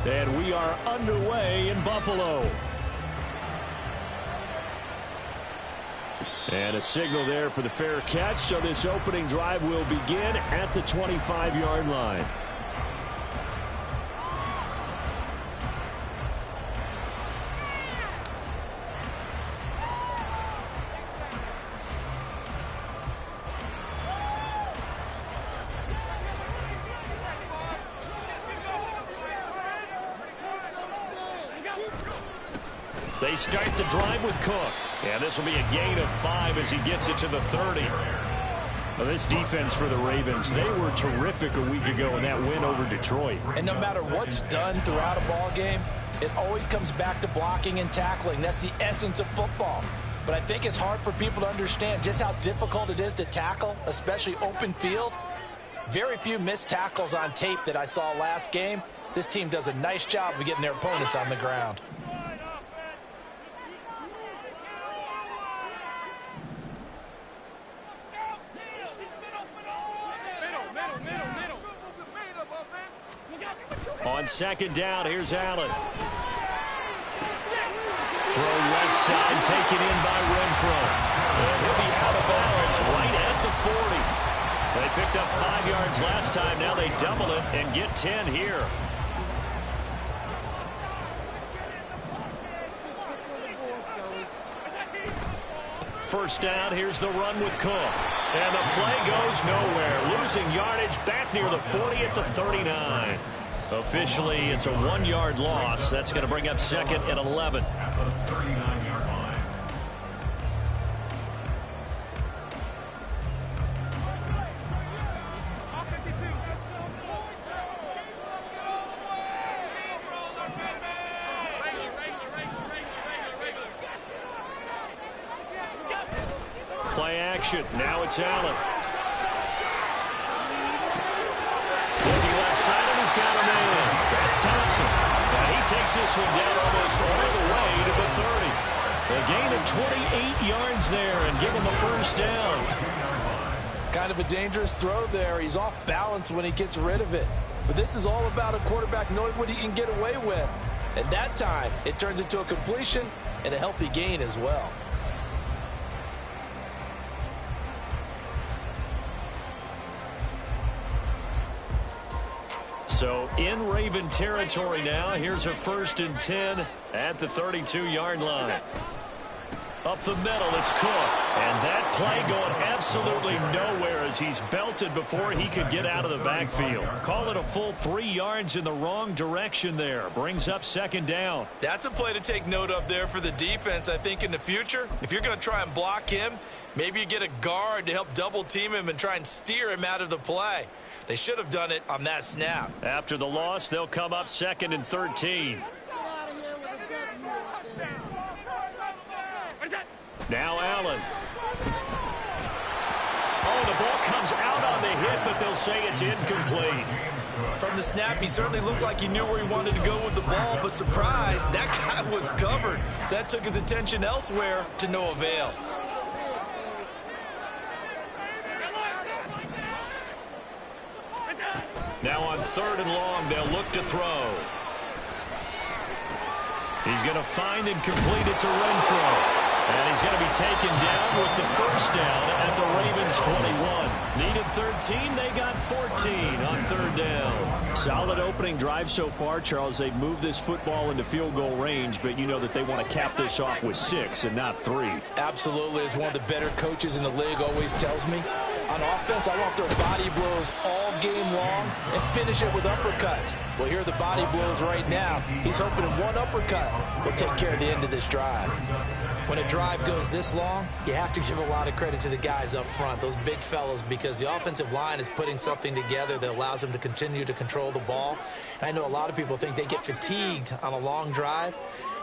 And we are underway in Buffalo. And a signal there for the fair catch, so this opening drive will begin at the 25-yard line. They start the drive with Cook. And this will be a gain of 5 as he gets it to the 30. Well, this defense for the Ravens, they were terrific a week ago in that win over Detroit. And no matter what's done throughout a ball game, it always comes back to blocking and tackling. That's the essence of football. But I think it's hard for people to understand just how difficult it is to tackle, especially open field. Very few missed tackles on tape that I saw last game. This team does a nice job of getting their opponents on the ground. On second down, here's Allen. Throw left side, taken in by Renfro. And he'll be out of bounds right at the 40. They picked up 5 yards last time. Now they double it and get 10 here. First down, here's the run with Cook. And the play goes nowhere. Losing yardage back near the 40 at the 39. Officially, it's a 1-yard loss. That's going to bring up second and 11. Play action. Now it's Allen. Looking left side, and he's got a man. That's Thompson. And he takes this one down almost all the way to the 30. A gain of 28 yards there and give him the first down. Kind of a dangerous throw there. He's off balance when he gets rid of it. But this is all about a quarterback knowing what he can get away with. At that time, it turns into a completion and a healthy gain as well. So in Raven territory now. Here's a 1st and 10 at the 32-yard line. Up the middle, it's Cook. And that play going absolutely nowhere as he's belted before he could get out of the backfield. Call it a full 3 yards in the wrong direction there. Brings up second down. That's a play to take note of there for the defense, I think, in the future. If you're going to try and block him, maybe you get a guard to help double team him and try and steer him out of the play. They should have done it on that snap. After the loss, they'll come up 2nd and 13. Now Allen. Oh, the ball comes out on the hit, but they'll say it's incomplete. From the snap, he certainly looked like he knew where he wanted to go with the ball, but surprise, that guy was covered. So that took his attention elsewhere to no avail. Now on 3rd and long, they'll look to throw. He's going to find and complete it to Renfro. And he's going to be taken down with the first down at the Ravens 21. Needed 13, they got 14 on 3rd down. Solid opening drive so far, Charles. They've moved this football into field goal range, but you know that they want to cap this off with 6 and not 3. Absolutely. As one of the better coaches in the league always tells me, on offense, I want their body blows all game long and finish it with uppercuts. Well, here are the body blows right now. He's hoping in one uppercut will take care of the end of this drive. When a drive goes this long, you have to give a lot of credit to the guys up front, those big fellas, because the offensive line is putting something together that allows them to continue to control the ball. And I know a lot of people think they get fatigued on a long drive.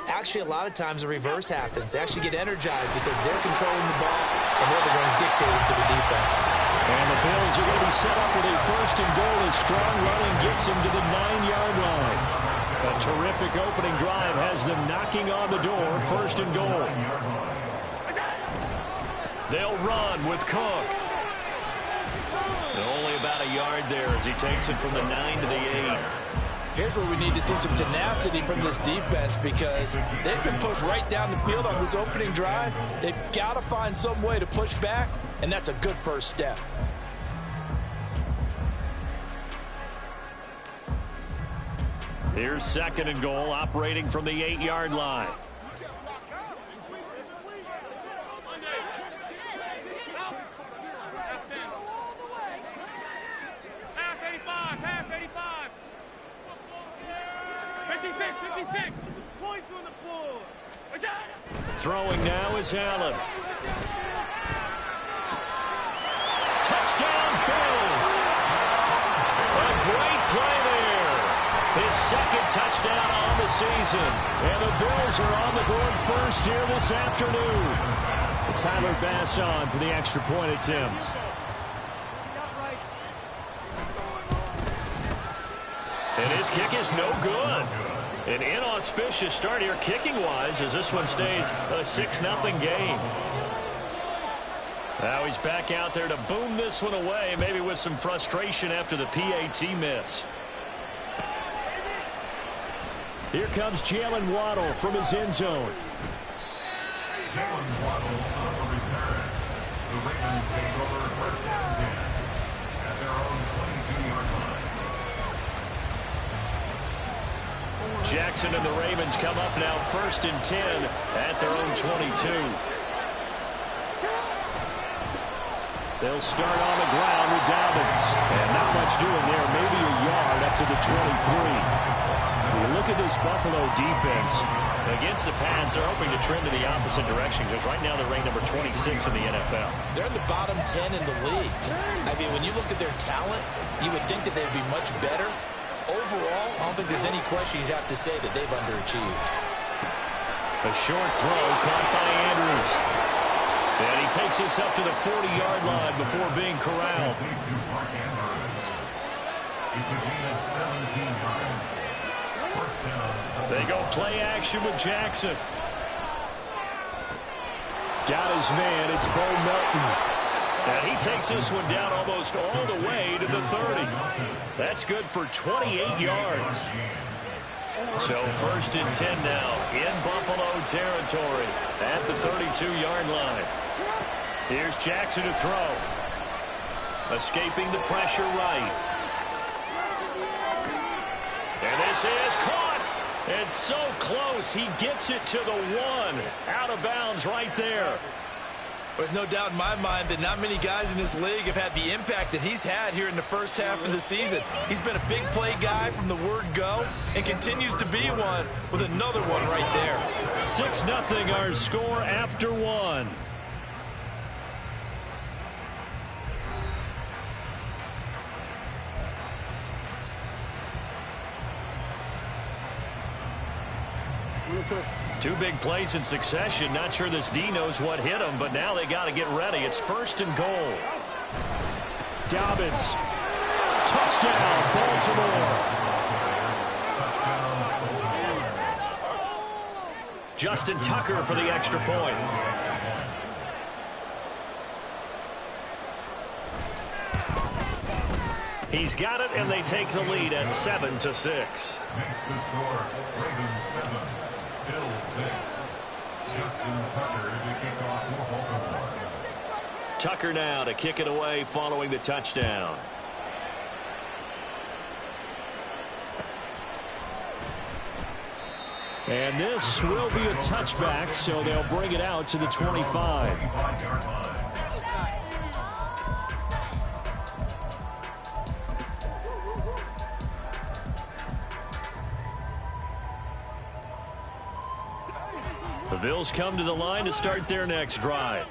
Actually, a lot of times the reverse happens. They actually get energized because they're controlling the ball and they're the ones dictating to the defense. And the Bills are going to be set up with a 1st and goal as strong running gets them to the 9-yard line. A terrific opening drive has them knocking on the door. 1st and goal. They'll run with Cook. Only about a a yard there as he takes it from the 9 to the 8. Here's where we need to see some tenacity from this defense because they've been pushed right down the field on this opening drive. They've got to find some way to push back, and that's a good first step. Here's 2nd and goal, operating from the 8-yard line. Half 85. 56. Points on the board. Throwing now is Allen. Touchdown, Bills. A great play there. His 2nd touchdown on the season. And the Bills are on the board first here this afternoon. Tyler Bass on for the extra point attempt. And his kick is no good. An inauspicious start here kicking-wise as this one stays a 6-0 game. Now he's back out there to boom this one away, maybe with some frustration after the PAT miss. Here comes Jalen Waddle from his end zone. Jalen Waddle on the return. The Ravens take over first down again at their own 22-yard line. Jackson and the Ravens come up now 1st and 10 at their own 22. They'll start on the ground with Dobbins. And not much doing there, maybe a yard up to the 23. Look at this Buffalo defense. Against the pass, they're hoping to trend in the opposite direction because right now they're ranked number 26 in the NFL. They're in the bottom 10 in the league. I mean, when you look at their talent, you would think that they'd be much better. Overall, I don't think there's any question you'd have to say that they've underachieved. A short throw caught by Andrews. And he takes this up to the 40-yard line before being corralled. They go play action with Jackson. Got his man. It's Bo Melton. And he takes this one down almost all the way to the 30. That's good for 28 yards. So 1st and 10 now in Buffalo territory at the 32-yard line. Here's Jackson to throw. Escaping the pressure right. And this is caught. It's so close. He gets it to the 1. Out of bounds right there. There's no doubt in my mind that not many guys in this league have had the impact that he's had here in the first half of the season. He's been a big play guy from the word go and continues to be one with another one right there. 6-0 our score after 1. Two big plays in succession. Not sure this D knows what hit him, but now they got to get ready. It's 1st and goal. Dobbins. Touchdown, Baltimore. Justin Tucker for the extra point. He's got it, and they take the lead at 7-6. Next to score, Ravens 7, Bills 6. Justin Tucker to kick off for Baltimore. Tucker now to kick it away following the touchdown. And this will be a touchback, so they'll bring it out to the 25. The Bills come to the line to start their next drive.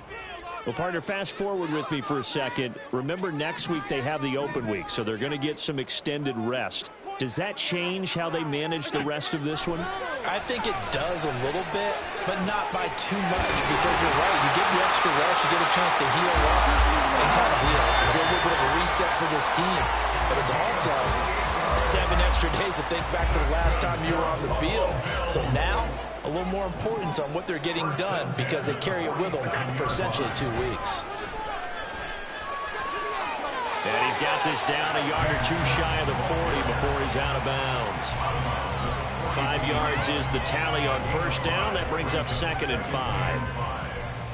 Well, partner, fast forward with me for a second. Remember, next week they have the open week, so they're going to get some extended rest. Does that change how they manage the rest of this one? I think it does a little bit, but not by too much, because you're right. You get the extra rest, you get a chance to heal up and kind of do a little bit of a reset for this team. But it's also 7 extra days to think back to the last time you were on the field. So now, a little more importance on what they're getting done because they carry it with them for essentially 2 weeks. And he's got this down a yard or two shy of the 40 before he's out of bounds. 5 yards is the tally on first down. That brings up 2nd and 5.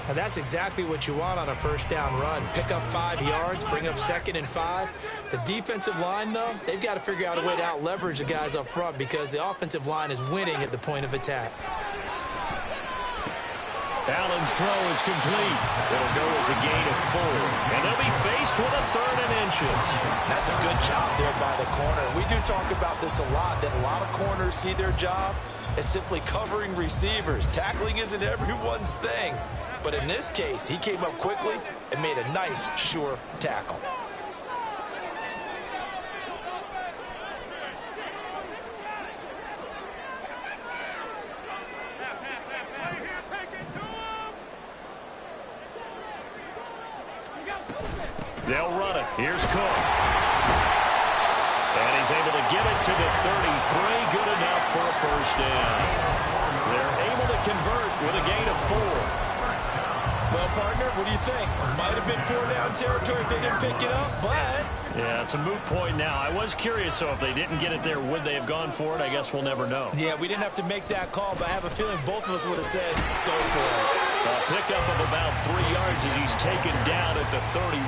And that's exactly what you want on a first down run. Pick up 5 yards, bring up 2nd and 5. The defensive line, though, they've got to figure out a way to out-leverage the guys up front because the offensive line is winning at the point of attack. Allen's throw is complete. It'll go as a gain of 4. And they'll be faced with a 3rd and inches. That's a good job there by the corner. We do talk about this a lot, that a lot of corners see their job as simply covering receivers. Tackling isn't everyone's thing. But in this case, he came up quickly and made a nice, sure tackle. They'll run it. Here's Cook. And he's able to get it to the 33. Good enough for a first down. They're able to convert with a gain of 4. Well, partner, what do you think? Might have been 4-down territory if they didn't pick it up, but... Yeah, it's a moot point now. I was curious, so if they didn't get it there, would they have gone for it? I guess we'll never know. Yeah, we didn't have to make that call, but I have a feeling both of us would have said, go for it. A pickup of about 3 yards as he's taken down at the 31.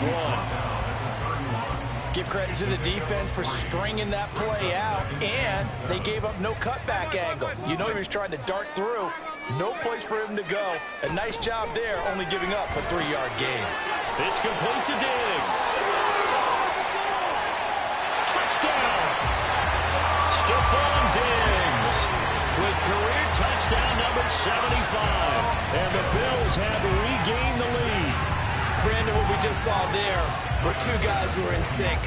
Give credit to the defense for stringing that play out, and they gave up no cutback angle. You know he was trying to dart through. No place for him to go. A nice job there, only giving up a 3-yard gain. It's complete to Diggs. Touchdown! Stephon Diggs with career touchdown number 75. And the Bills have regained the lead. Brandon, what we just saw there were 2 guys who were in sync.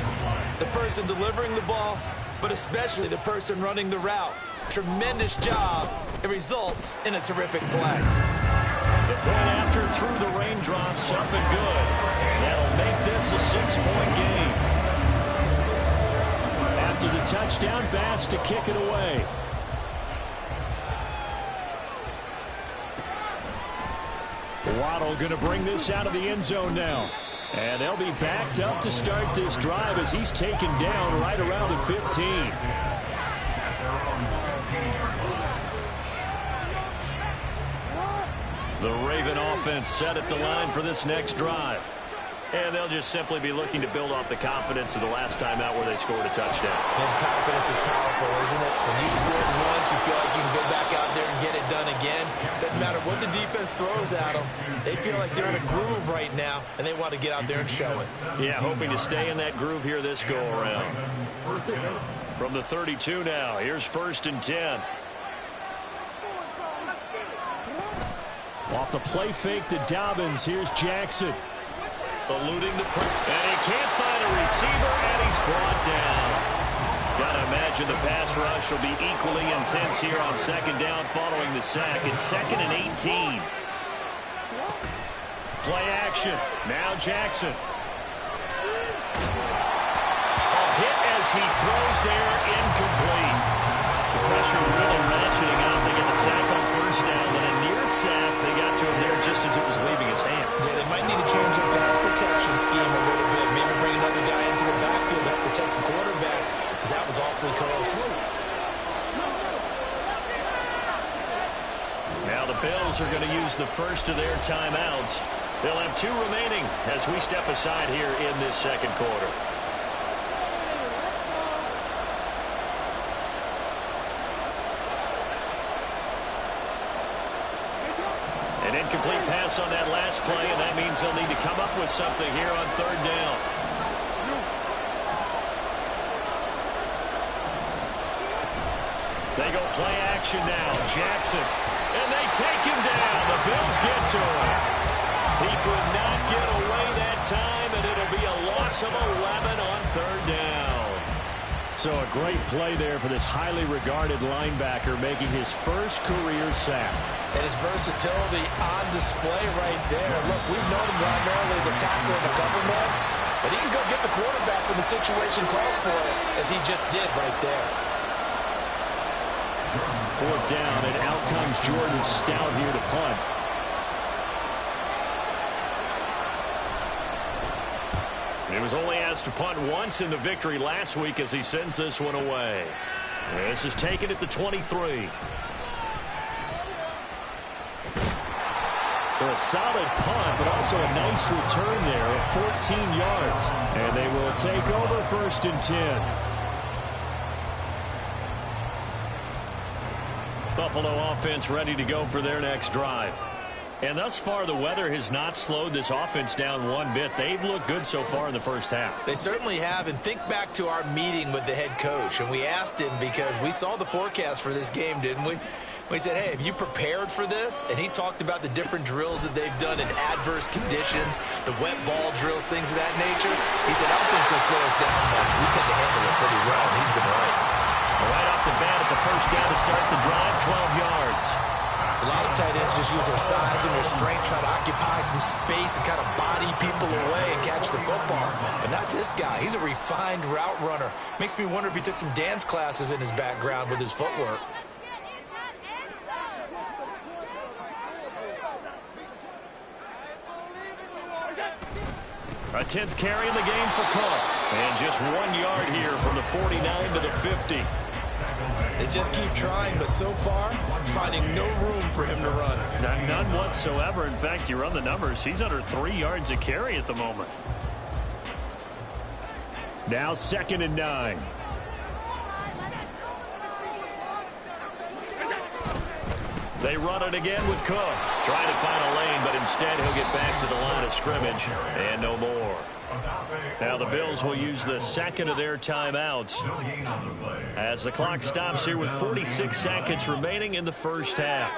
The person delivering the ball, but especially the person running the route. Tremendous job. It results in a terrific play. The point after through the raindrops, something good. That'll make this a 6-point game. After the touchdown, Bass to kick it away. Waddle going to bring this out of the end zone now. And they'll be backed up to start this drive as he's taken down right around the 15. The Raven offense set at the line for this next drive. And they'll just simply be looking to build off the confidence of the last time out where they scored a touchdown. And confidence is powerful, isn't it? When you scored once, you feel like you can go back out there and get it done again. Doesn't matter what the defense throws at them. They feel like they're in a groove right now, and they want to get out there and show it. Yeah, hoping to stay in that groove here this go-around. From the 32 now, here's 1st and 10. Off the play fake to Dobbins, here's Jackson. Eluding the pressure, and he can't find a receiver, and he's brought down. Gotta imagine the pass rush will be equally intense here on 2nd down following the sack. It's 2nd and 18. Play action. Now Jackson. A hit as he throws there, incomplete. The pressure really ratcheting up. They get the sack on 1st down, then a near sack. They got to him there just as it was leaving his hand. Yeah, they might need to change their pass protection scheme a little bit. Maybe bring another guy into the backfield to help protect the quarterback, because that was awfully close. Now the Bills are going to use the first of their timeouts. They'll have 2 remaining as we step aside here in this 2nd quarter. An incomplete pass on that last play, and that means they'll need to come up with something here on 3rd down. They go play action now. Jackson. And they take him down. The Bills get to him. He could not get away that time, and it'll be a loss of 11 on 3rd down. So a great play there for this highly regarded linebacker making his first career sack. And his versatility on display right there. Look, we've known him primarily as a tackler and a cover man, but he can go get the quarterback when the situation calls for it, as he just did right there. 4th down, and out comes Jordan Stout here to punt. He was only asked to punt once in the victory last week as he sends this one away. This is taken at the 23. A solid punt, but also a nice return there of 14 yards. And they will take over 1st and 10. Buffalo offense ready to go for their next drive. And thus far, the weather has not slowed this offense down one bit. They've looked good so far in the first half. They certainly have. And think back to our meeting with the head coach. And we asked him because we saw the forecast for this game, didn't we? We said, hey, have you prepared for this? And he talked about the different drills that they've done in adverse conditions, the wet ball drills, things of that nature. He said, I don't think it's going to slow us down much. We tend to handle it pretty well, and he's been right. Right off the bat, it's a 1st down to start the drive, 12 yards. A lot of tight ends just use their size and their strength, try to occupy some space and kind of body people away and catch the football. But not this guy. He's a refined route runner. Makes me wonder if he took some dance classes in his background with his footwork. A 10th carry in the game for Cook. And just 1 yard here from the 49 to the 50. They just keep trying, but so far, finding no room for him to run. None whatsoever. In fact, you run the numbers. He's under 3 yards a carry at the moment. Now 2nd and 9. They run it again with Cook. Trying to find a lane, but instead he'll get back to the line of scrimmage. And no more. Now the Bills will use the 2nd of their timeouts as the clock stops here with 46 seconds remaining in the first half.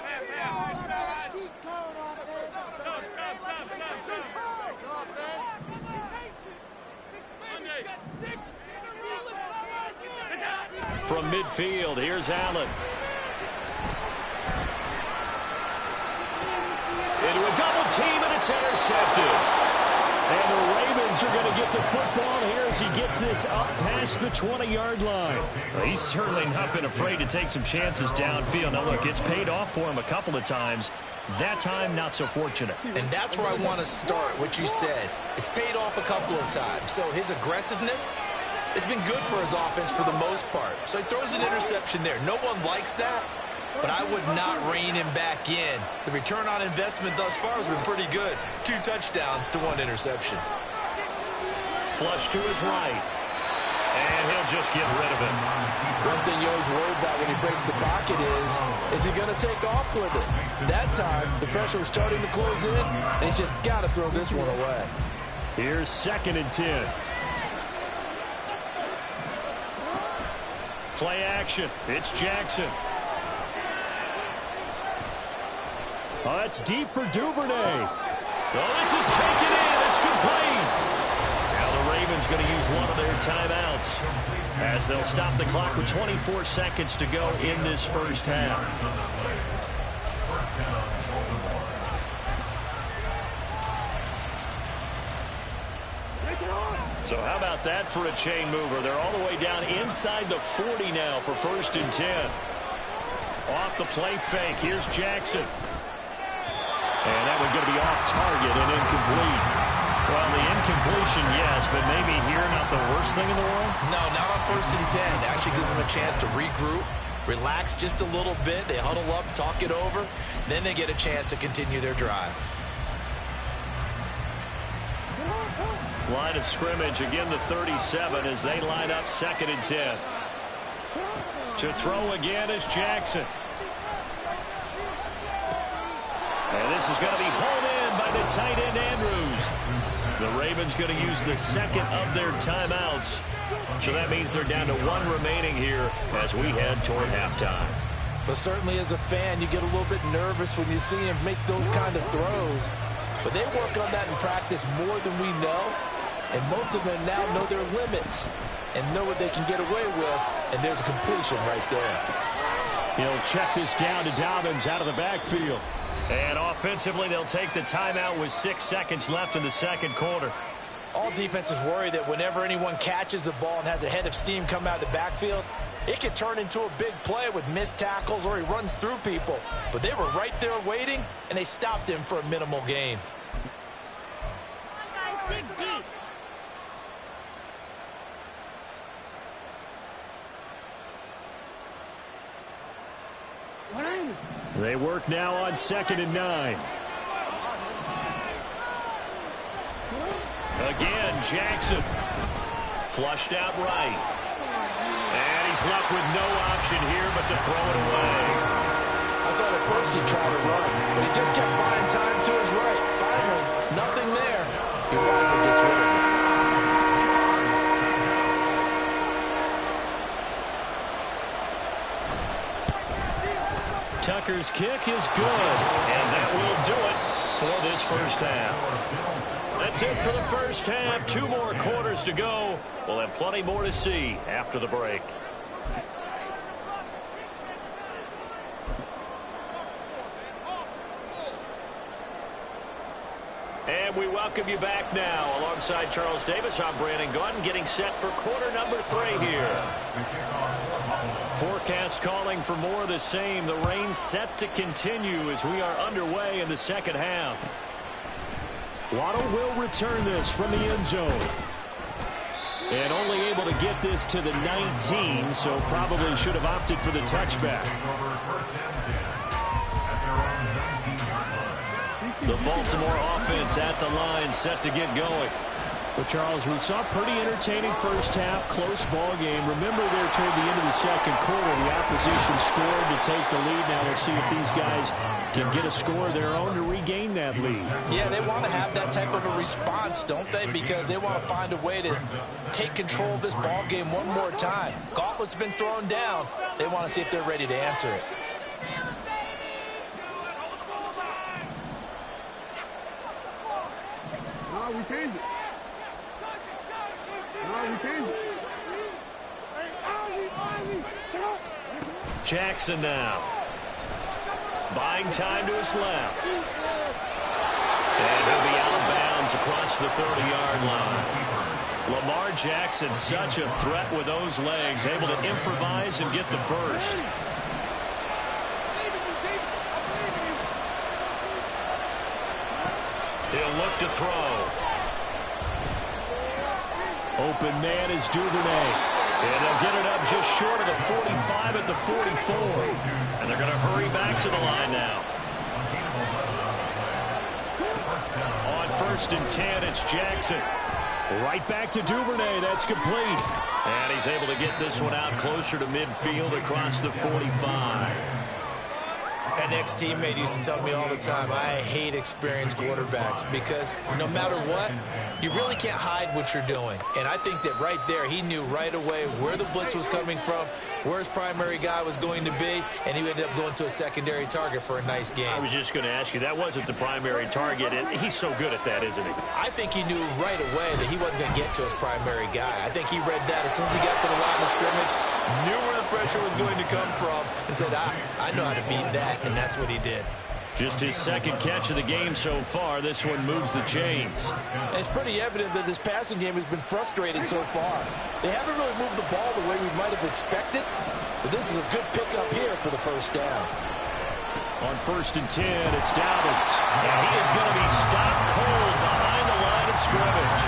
From midfield, here's Allen. Into a double team, and it's intercepted. And the Ravens are going to get the football here as he gets this up past the 20-yard line. Well, he's certainly not been afraid to take some chances downfield. Now, look, it's paid off for him a couple of times. That time, not so fortunate. And that's where I want to start, what you said. It's paid off a couple of times. So his aggressiveness has been good for his offense for the most part. So he throws an interception there. No one likes that. But I would not rein him back in. The return on investment thus far has been pretty good. 2 touchdowns to 1 interception. Flush to his right. And he'll just get rid of it. One thing you always worry about when he breaks the pocket is he going to take off with it? That time, the pressure was starting to close in, and he's just got to throw this one away. Here's 2nd and 10. Play action. It's Jackson. Oh, that's deep for Duvernay. Oh, this is taken in. It's complete. Now the Ravens going to use one of their timeouts as they'll stop the clock with 24 seconds to go in this first half. So how about that for a chain mover? They're all the way down inside the 40 now for 1st and 10. Off the play fake. Here's Jackson. And that one's going to be off target and incomplete. Well, the incompletion, yes, but maybe here not the worst thing in the world? No, not on 1st and 10. It actually gives them a chance to regroup, relax just a little bit. They huddle up, talk it over. Then they get a chance to continue their drive. Line of scrimmage, again the 37 as they line up 2nd and 10. To throw again is Jackson. And this is going to be hauled in by the tight end Andrews. The Ravens going to use the 2nd of their timeouts. So that means they're down to 1 remaining here as we head toward halftime. But certainly as a fan, you get a little bit nervous when you see him make those kind of throws. But they work on that in practice more than we know. And most of them now know their limits and know what they can get away with. And there's a completion right there. He'll check this down to Dobbins out of the backfield. And offensively, they'll take the timeout with 6 seconds left in the 2nd quarter. All defenses worry that whenever anyone catches the ball and has a head of steam come out of the backfield, it could turn into a big play with missed tackles or he runs through people. But they were right there waiting, and they stopped him for a minimal gain. Dig deep. They work now on 2nd and 9. Again, Jackson. Flushed out right. And he's left with no option here but to throw it away. I thought at first he tried to run, but he just kept buying time to his right. Finally, nothing there. He wisely gets rid of it. Tucker's kick is good, and that will do it for this first half. That's it for the first half. 2 more quarters to go. We'll have plenty more to see after the break. And we welcome you back now. Alongside Charles Davis, I'm Brandon Gaudin, getting set for quarter number 3 here. Forecast calling for more of the same. The rain set to continue as we are underway in the second half. Waddle will return this from the end zone. And only able to get this to the 19, so probably should have opted for the touchback. The Baltimore offense at the line, set to get going. Well, Charles, we saw a pretty entertaining first half, close ball game. Remember there toward the end of the second quarter, the opposition scored to take the lead. Now we'll see if these guys can get a score of their own to regain that lead. Yeah, they want to have that type of a response, don't they? Because they want to find a way to take control of this ball game one more time. Gauntlet's been thrown down. They want to see if they're ready to answer it. No, we changed it. No, we changed it. Jackson now. Buying time to his left. And he'll be out of bounds across the 30-yard line. Lamar Jackson, such a threat with those legs, able to improvise and get the first. He'll look to throw. Open man is Duvernay. And they'll get it up just short of the 45 at the 44. And they're going to hurry back to the line now. On 1st and 10, it's Jackson. Right back to Duvernay. That's complete. And he's able to get this one out closer to midfield across the 45. An ex-teammate used to tell me all the time, I hate experienced quarterbacks because no matter what, you really can't hide what you're doing. And I think that right there, he knew right away where the blitz was coming from, where his primary guy was going to be, and he ended up going to a secondary target for a nice game. I was just going to ask you, that wasn't the primary target, and he's so good at that, isn't he? I think he knew right away that he wasn't going to get to his primary guy. I think he read that as soon as he got to the line of scrimmage, knew where the pressure was going to come from, and said, I know how to beat that, and that's what he did. Just his second catch of the game so far. This one moves the chains. And it's pretty evident that this passing game has been frustrated so far. They haven't really moved the ball the way we might have expected, but this is a good pickup here for the first down. On 1st and 10, it's Dobbins. And he is going to be stopped cold behind the line of scrimmage.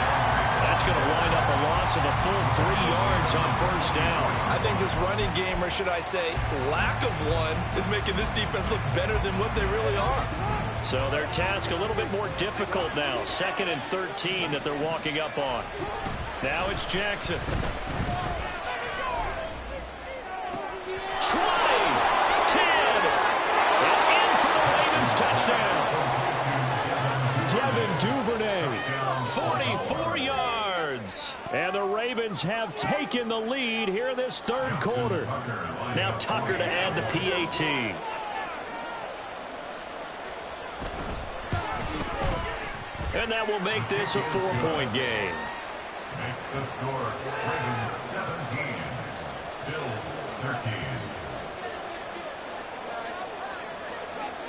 That's going to wind up a loss of a full 3 yards on 1st down. I think this running game, or should I say lack of one, is making this defense look better than what they really are. So their task a little bit more difficult now. 2nd and 13 that they're walking up on. Now it's Jackson. 20, 10, and in for the Ravens touchdown. Devin Duvernay, 44 yards. And the Ravens have taken the lead here in this 3rd quarter. Now Tucker to add the PAT. And that will make this a 4-point game. Makes the score Ravens 17, Bills 13.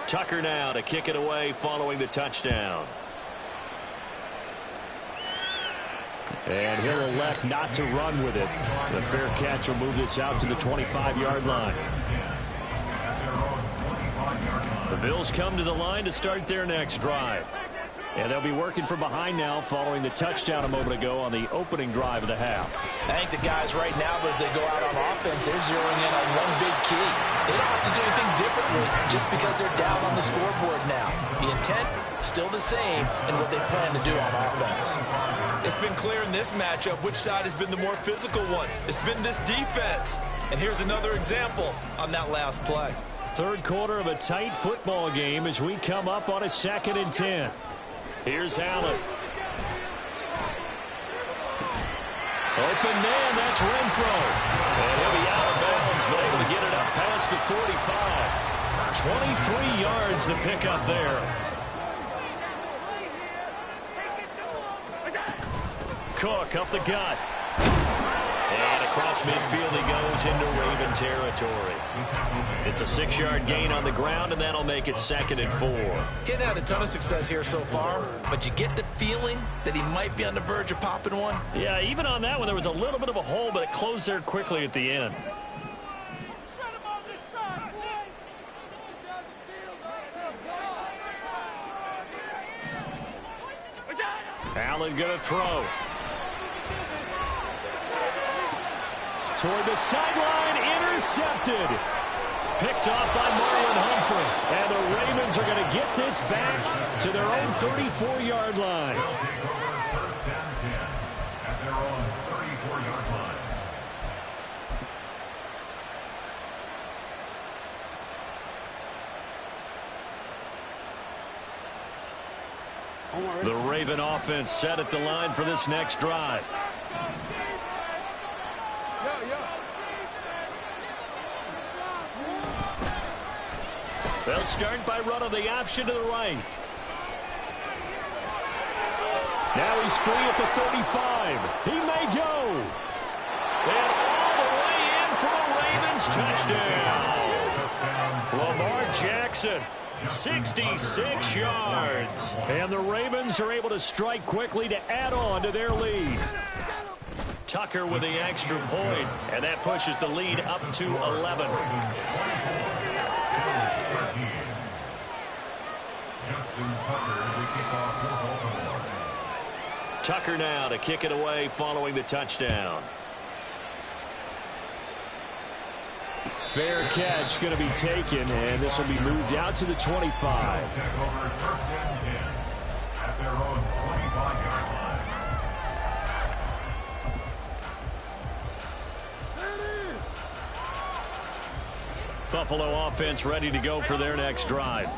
Tucker now to kick it away following the touchdown. And he'll elect not to run with it. The fair catch will move this out to the 25-yard line. The Bills come to the line to start their next drive. And they'll be working from behind now following the touchdown a moment ago on the opening drive of the half. I think the guys right now, as they go out on offense, they're zeroing in on one big key. They don't have to do anything differently just because they're down on the scoreboard now. The intent, still the same, and what they plan to do on offense. It's been clear in this matchup which side has been the more physical one. It's been this defense. And here's another example on that last play. Third quarter of a tight football game as we come up on a 2nd and 10. Here's Allen. Open man, that's Renfro. And he'll be out of bounds, but able to get it up past the 45. 23 yards the pickup there. Cook up the gut. And across midfield he goes into Raven territory. It's a 6-yard gain on the ground, and that'll make it 2nd and 4. Getting had a ton of success here so far, but you get the feeling that he might be on the verge of popping one. Yeah, even on that one, there was a little bit of a hole, but it closed there quickly at the end. Allen going to throw. Toward the sideline, intercepted. Picked off by Marlon Humphrey. And the Ravens are going to get this back to their own 34-yard line. They'll take over 1st and 10 at their own 34-yard line. The Raven offense set at the line for this next drive. They'll start by running the option to the right. Now he's free at the 35. He may go. And all the way in for a Ravens touchdown. Lamar Jackson, 66 yards. And the Ravens are able to strike quickly to add on to their lead. Tucker with the extra point, and that pushes the lead up to 11. Justin Tucker to kick off for Baltimore. Tucker now to kick it away following the touchdown. Fair catch going to be taken, and this will be moved out to the 25. Take over 1st and 10 at their own 25-yard line. Buffalo offense ready to go for their next drive.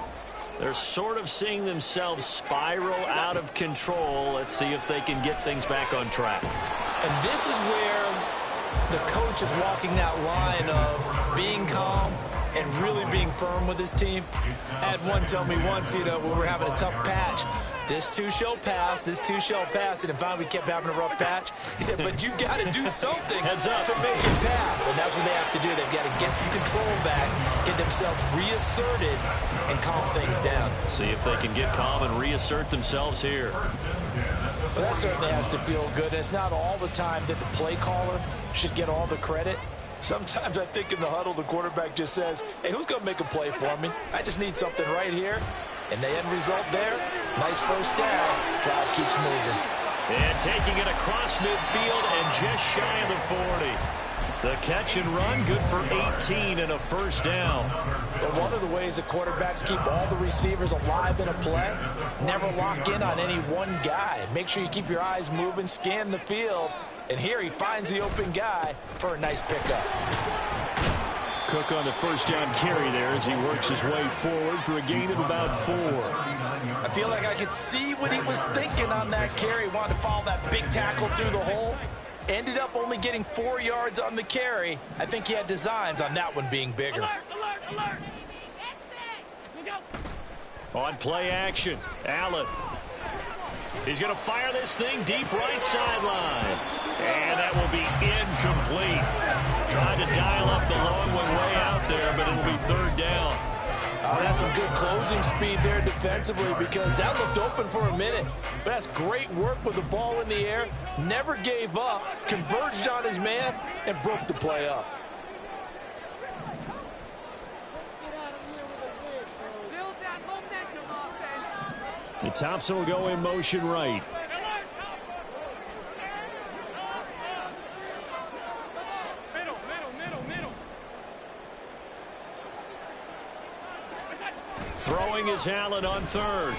They're sort of seeing themselves spiral out of control. Let's see if they can get things back on track. And this is where the coach is walking that line of being calm and really being firm with his team. I had one tell me once, when we were having a tough patch, this too shall pass, this too shall pass, and finally we kept having a rough patch. He said, but you got to do something to make it pass, and that's what they have to do. They've got to get some control back, get themselves reasserted, and calm things down. See if they can get calm and reassert themselves here. Well, that certainly has to feel good. And it's not all the time that the play caller should get all the credit. Sometimes I think in the huddle, the quarterback just says, hey, who's going to make a play for me? I just need something right here. And the end result there, nice first down. Drive keeps moving. And taking it across midfield and just shy of the 40. The catch and run, good for 18 and a first down. But one of the ways the quarterbacks keep all the receivers alive in a play, never lock in on any one guy. Make sure you keep your eyes moving, scan the field. And here he finds the open guy for a nice pickup. Cook on the first down carry there as he works his way forward for a gain of about 4. I feel like I could see what he was thinking on that carry. Wanted to follow that big tackle through the hole. Ended up only getting 4 yards on the carry. I think he had designs on that one being bigger. Alert, alert, alert. On play action, Allen. He's going to fire this thing deep right sideline. And that will be incomplete. Trying to dial up the long one way out there, but it'll be 3rd down. Oh, that's some good closing speed there defensively because that looked open for a minute. But that's great work with the ball in the air. Never gave up, converged on his man, and broke the play up. Build that momentum offense. And Thompson will go in motion right. Throwing is Allen on third.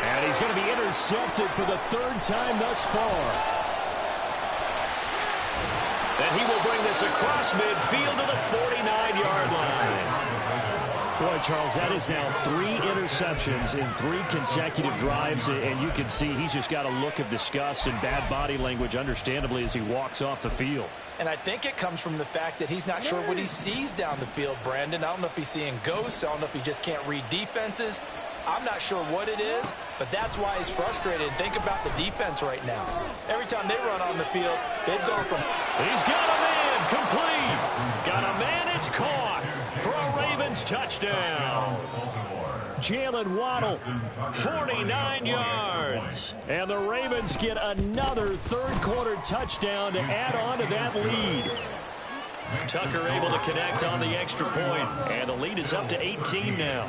And he's going to be intercepted for the third time thus far. And he will bring this across midfield to the 49-yard line. Boy, Charles, that is now 3 interceptions in 3 consecutive drives, and you can see he's just got a look of disgust and bad body language, understandably, as he walks off the field. And I think it comes from the fact that he's not sure what he sees down the field, Brandon. I don't know if he's seeing ghosts. I don't know if he just can't read defenses. I'm not sure what it is, but that's why he's frustrated. Think about the defense right now. Every time they run on the field, they've gone from... He's got a man, complete. Got a man, it's caught for a Ravens touchdown. Jalen Waddle, 49 yards. And the Ravens get another third-quarter touchdown to add on to that lead. Tucker able to connect on the extra point, and the lead is up to 18 now.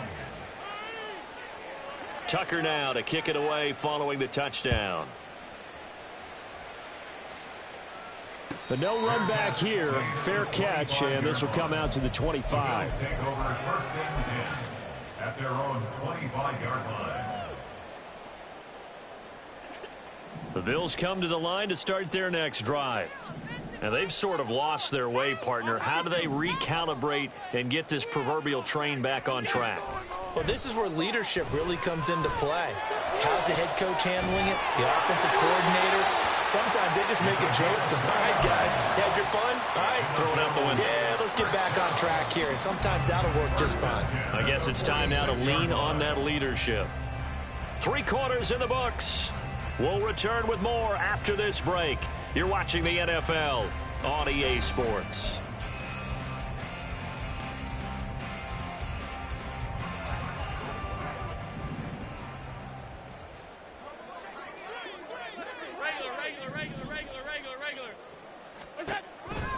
Tucker now to kick it away following the touchdown. But no run back here. Fair catch, and this will come out to the 25. Take over first and 10 at their own 25-yard line. The Bills come to the line to start their next drive. And they've sort of lost their way, partner. How do they recalibrate and get this proverbial train back on track? Well, this is where leadership really comes into play. How's the head coach handling it? The offensive coordinator? Sometimes they just make a joke. All right, guys, you had your fun? All right. Throw it out the window. Yeah, let's get back on track here. And sometimes that'll work just fine. I guess it's time now to lean on that leadership. 3 quarters in the books. We'll return with more after this break. You're watching the NFL on EA Sports.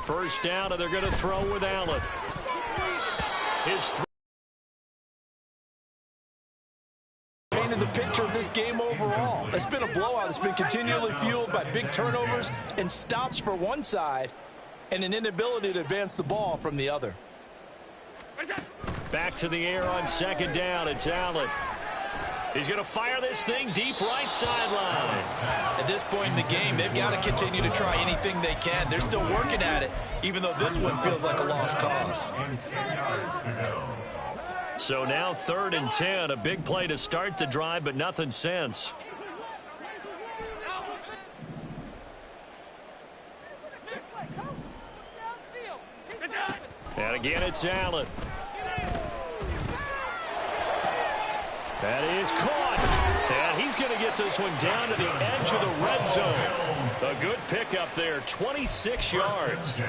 First down, and they're going to throw with Allen. Painted the picture of this game overall. It's been a blowout. It's been continually fueled by big turnovers and stops for one side and an inability to advance the ball from the other. Back to the air on second down. It's Allen. He's going to fire this thing deep right sideline. At this point in the game, they've got to continue to try anything they can. They're still working at it, even though this one feels like a lost cause. So now 3rd and 10, a big play to start the drive, but nothing since. And again, it's Allen. That is caught. And he's going to get this one down to the edge of the red zone. A good pickup there, 26 yards.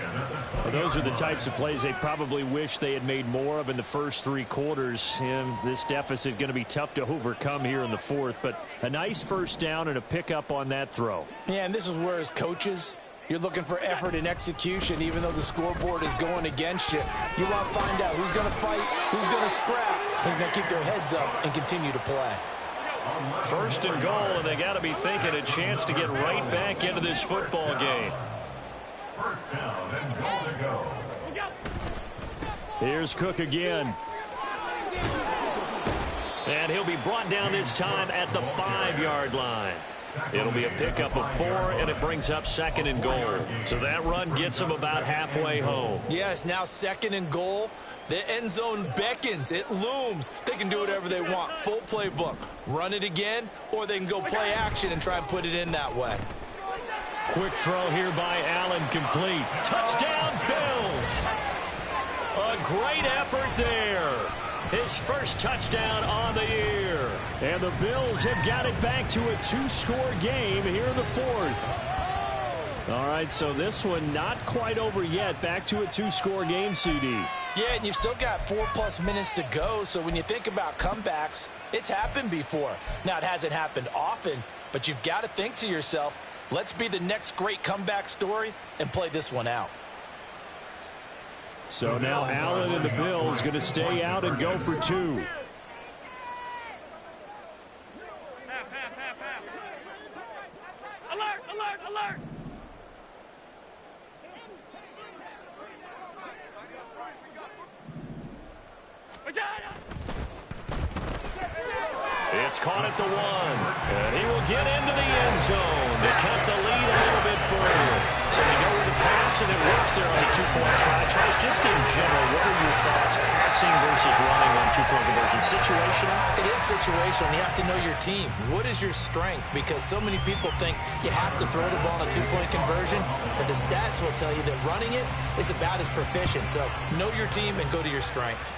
Well, those are the types of plays they probably wish they had made more of in the first 3 quarters. And this deficit going to be tough to overcome here in the 4th. But a nice first down and a pickup on that throw. Yeah, and this is where as coaches, you're looking for effort and execution, even though the scoreboard is going against you. You want to find out who's going to fight, who's going to scrap, who's going to keep their heads up and continue to play. 1st and goal, and they got to be thinking a chance to get right back into this football game. First down and goal to go. Here's Cook again. And he'll be brought down this time at the 5-yard line. It'll be a pickup of 4, and it brings up 2nd and goal. So that run gets them about halfway home. Yes, now 2nd and goal. The end zone beckons. It looms. They can do whatever they want. Full playbook. Run it again, or they can go play action and try and put it in that way. Quick throw here by Allen, complete. Touchdown, Bills. A great effort there. His first touchdown on the year. And the Bills have got it back to a 2-score game here in the 4th. All right, so this one not quite over yet. Back to a 2-score game, CD. Yeah, and you've still got 4+ minutes to go. So when you think about comebacks, it's happened before. Now, it hasn't happened often, but you've got to think to yourself, let's be the next great comeback story and play this one out. So now Allen and the Bills going to stay out and go for 2. caught at the 1. And he will get into the end zone to cut the lead a little bit further. So they go with the pass, and it works there on the two-point try. Charles, just in general, what are your thoughts, passing versus running on two-point conversion? Situational? It is situational. You have to know your team. What is your strength? Because so many people think you have to throw the ball on a two-point conversion, but the stats will tell you that running it is about as proficient. So know your team and go to your strength.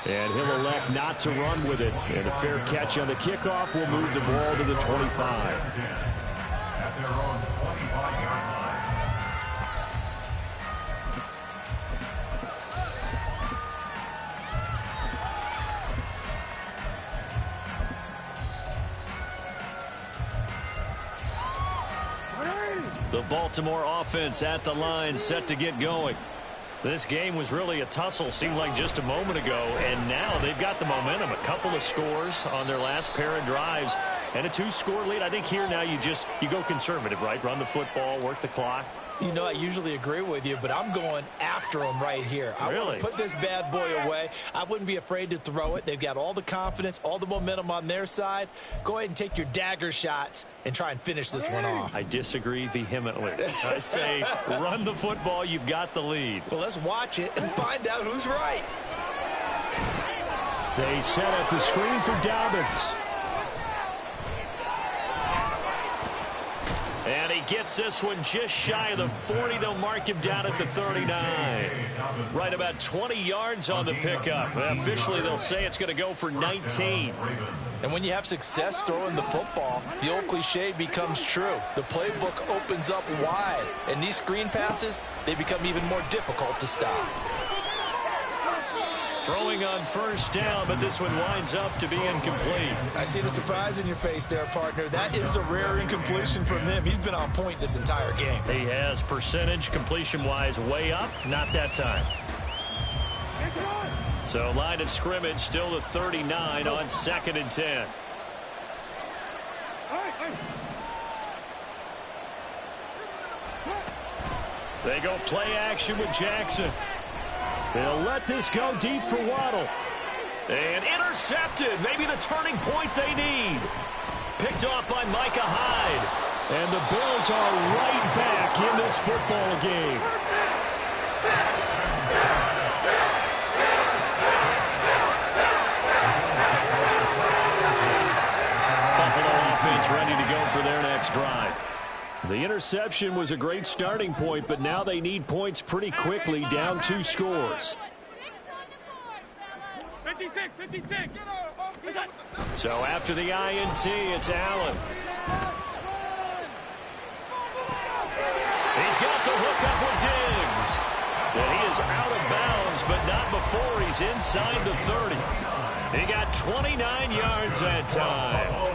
And he'll elect not to run with it. And a fair catch on the kickoff will move the ball to the 25. At their own 25-yard line. The Baltimore offense at the line, set to get going. This game was really a tussle, seemed like just a moment ago, and now they've got the momentum. A couple of scores on their last pair of drives, and a 2-score lead. I think here now you go conservative, right? Run the football, work the clock. You know, I usually agree with you, but I'm going after him right here. I want to put this bad boy away. I wouldn't be afraid to throw it. They've got all the confidence, all the momentum on their side. Go ahead and take your dagger shots and try and finish this one off. I disagree vehemently. I say run the football. You've got the lead. Well, let's watch it and find out who's right. They set up the screen for Dobbins. And he gets this one just shy of the 40. They'll mark him down at the 39. Right about 20 yards on the pickup. Officially, they'll say it's going to go for 19. And when you have success throwing the football, the old cliche becomes true. The playbook opens up wide. And these screen passes, they become even more difficult to stop. Throwing on first down, but this one winds up to be incomplete. I see the surprise in your face there, partner. That is a rare incompletion from him. He's been on point this entire game. He has percentage completion-wise way up. Not that time. So line of scrimmage still the 39 on 2nd and 10. They go play action with Jackson. They'll let this go deep for Waddle. And intercepted. Maybe the turning point they need. Picked off by Micah Hyde. And the Bills are right back in this football game. Buffalo offense ready to go for their next drive. The interception was a great starting point, but now they need points pretty quickly, down 2 scores. 56. So after the INT, it's Allen. He's got the hook up with Diggs. And he is out of bounds, but not before he's inside the 30. He got 29 yards that time.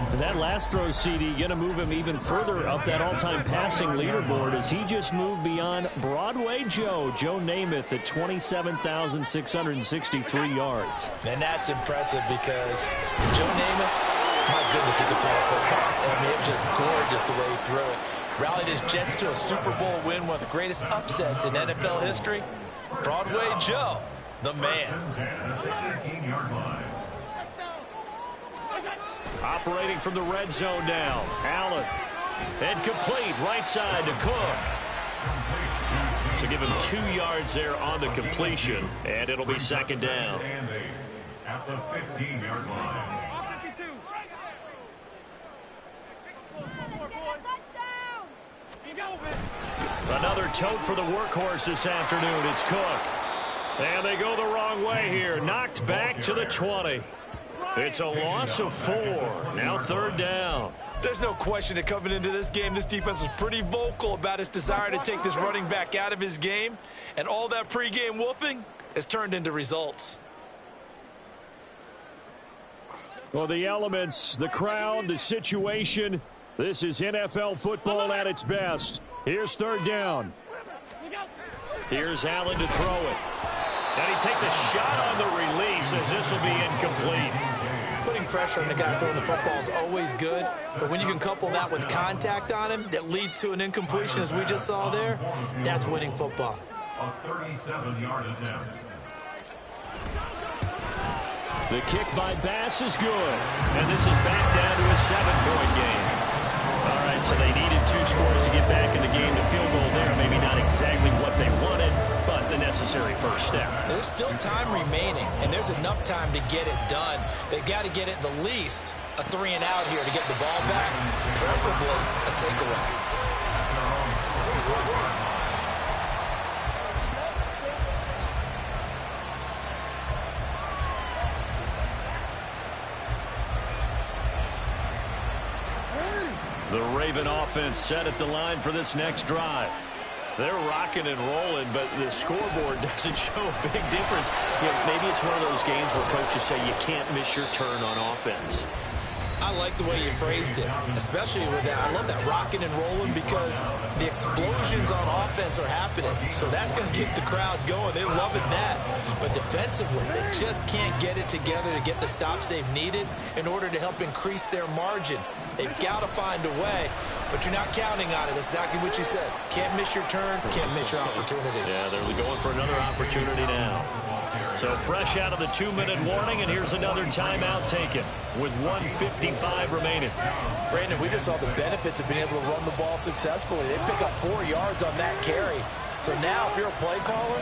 And that last throw, CD, going to move him even further up that all-time passing leaderboard as he just moved beyond Broadway Joe Namath at 27,663 yards. And that's impressive because Joe Namath, my goodness, he could throw a football. I mean, it was just gorgeous the way he threw it. Rallied his Jets to a Super Bowl win, one of the greatest upsets in NFL history. Broadway Joe, the man. Operating from the red zone now. Allen. And complete right side to Cook. So give him 2 yards there on the completion. And it'll be 2nd down. At the 15-yard line. Another tote for the workhorse this afternoon. It's Cook. And they go the wrong way here. Knocked back to the 20. It's a loss of 4. Now 3rd down. There's no question that coming into this game, this defense was pretty vocal about its desire to take this running back out of his game. And all that pregame wolfing has turned into results. Well, the elements, the crowd, the situation. This is NFL football at its best. Here's 3rd down. Here's Allen to throw it. And he takes a shot on the release as this will be incomplete. Putting pressure on the guy throwing the football is always good, but when you can couple that with contact on him that leads to an incompletion as we just saw there, that's winning football. A 37-yard attempt. The kick by Bass is good. And this is back down to a 7-point game. All right, so they needed 2 scores to get back in the game. The field goal there, maybe not exactly what they wanted, but the necessary first step. There's still time remaining, and there's enough time to get it done. They've got to get at the least a 3-and-out here to get the ball back, preferably a takeaway. The Raven offense set at the line for this next drive. They're rocking and rolling, but the scoreboard doesn't show a big difference. You know, maybe it's one of those games where coaches say you can't miss your turn on offense. I like the way you phrased it, especially with that. I love that rocking and rolling because the explosions on offense are happening. So that's going to keep the crowd going. They're loving that. But defensively, they just can't get it together to get the stops they've needed in order to help increase their margin. They've got to find a way, but you're not counting on it. That's exactly what you said. Can't miss your turn, can't miss your opportunity. Yeah, they're going for another opportunity now. So fresh out of the 2-minute warning, and here's another timeout taken with 1:55 remaining. Brandon, we just saw the benefits of being able to run the ball successfully. They pick up 4 yards on that carry. So now if you're a play caller,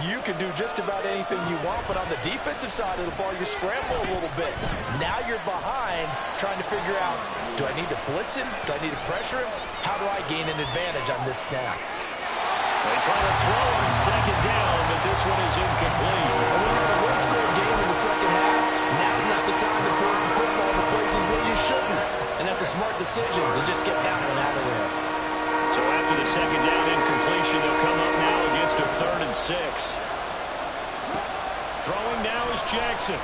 you can do just about anything you want, but on the defensive side of the ball, you scramble a little bit. Now you're behind trying to figure out, do I need to blitz him? Do I need to pressure him? How do I gain an advantage on this snap? They try to throw on 2nd down, but this one is incomplete. And when you're in a one-score game in the second half, now's not the time to force the football to places where you shouldn't. And that's a smart decision to just get that one out of there. So after the 2nd down incompletion, they'll come up now against a 3rd and 6. Throwing now is Jackson.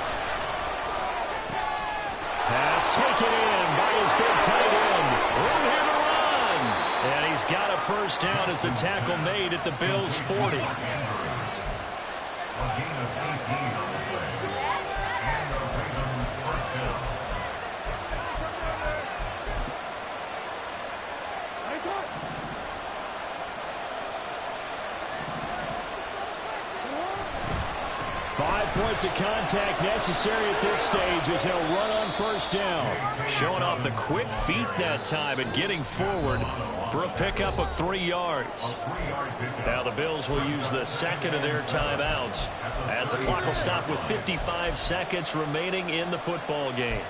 Pass taken in by his big tight end. Room here to run. And he's got a first down as a tackle made at the Bills' 40. A gain of 18 on the play. And a Raven first down. Nice up. 5 points of contact necessary at this stage as he'll run on first down. Showing off the quick feet that time and getting forward for a pickup of 3 yards. Now the Bills will use the second of their timeouts as the clock will stop with 55 seconds remaining in the football game.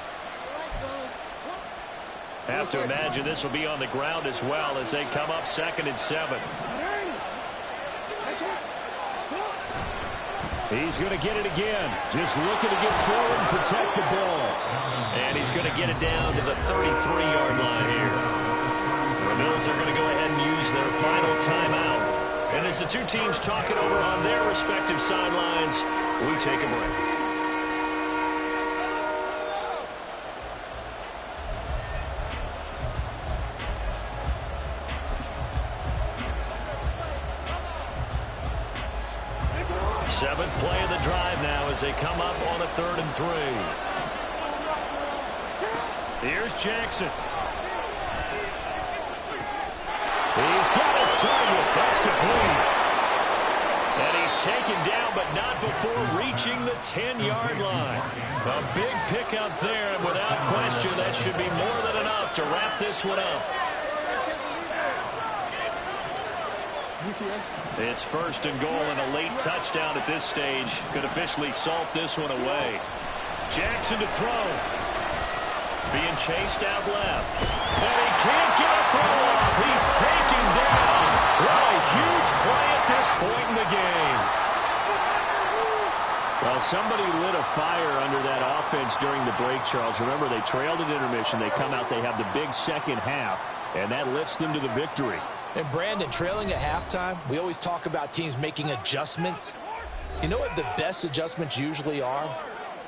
Have to imagine this will be on the ground as well as they come up 2nd and 7. He's going to get it again. Just looking to get forward and protect the ball. And he's going to get it down to the 33-yard line here. The Bills are going to go ahead and use their final timeout. And as the two teams talk it over on their respective sidelines, we take a break. Seventh play of the drive now as they come up on a 3rd and 3. Here's Jackson. He's got his target. That's complete. And he's taken down, but not before reaching the 10-yard line. A big pickup there, and without question, that should be more than enough to wrap this one up. It's 1st and goal, and a late touchdown at this stage could officially salt this one away. Jackson to throw. Being chased out left. And he can't get a throw off. He's taken down. What a huge play at this point in the game. Well, somebody lit a fire under that offense during the break, Charles. Remember, they trailed at intermission. They come out, they have the big second half, and that lifts them to the victory. And Brandon, trailing at halftime, we always talk about teams making adjustments. You know what the best adjustments usually are?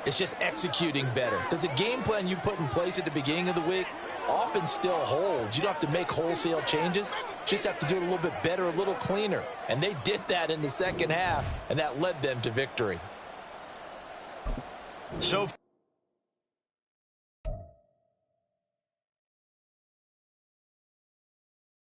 It's just executing better. Because the game plan you put in place at the beginning of the week often still holds. You don't have to make wholesale changes. You just have to do it a little bit better, a little cleaner. And they did that in the second half, and that led them to victory. So